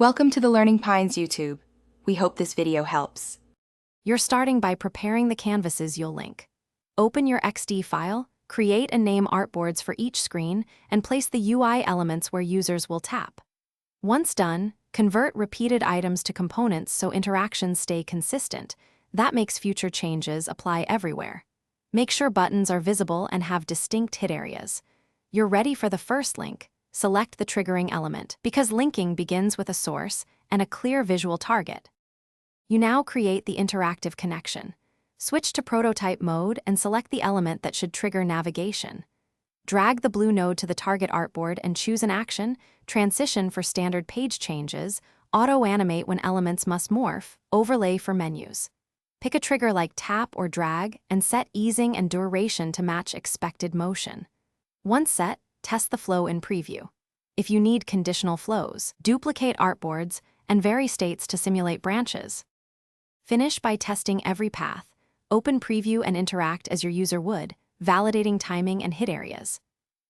Welcome to the Learning Pines YouTube. We hope this video helps. You're starting by preparing the canvases you'll link. Open your XD file, create and name artboards for each screen, and place the UI elements where users will tap. Once done, convert repeated items to components so interactions stay consistent. That makes future changes apply everywhere. Make sure buttons are visible and have distinct hit areas. You're ready for the first link. Select the triggering element, because linking begins with a source and a clear visual target. You now create the interactive connection. Switch to prototype mode and select the element that should trigger navigation. Drag the blue node to the target artboard and choose an action, transition for standard page changes, auto-animate when elements must morph, overlay for menus. Pick a trigger like tap or drag and set easing and duration to match expected motion. Once set, test the flow in preview. If you need conditional flows, duplicate artboards and vary states to simulate branches. Finish by testing every path. Open preview and interact as your user would, validating timing and hit areas.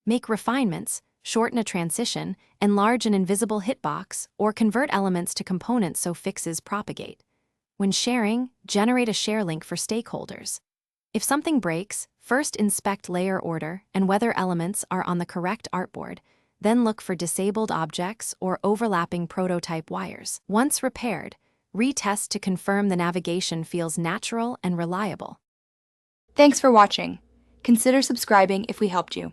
Make refinements, shorten a transition, enlarge an invisible hitbox, or convert elements to components so fixes propagate. When sharing, generate a share link for stakeholders. If something breaks, first inspect layer order and whether elements are on the correct artboard, then look for disabled objects or overlapping prototype wires. Once repaired, retest to confirm the navigation feels natural and reliable. Thanks for watching. Consider subscribing if we helped you.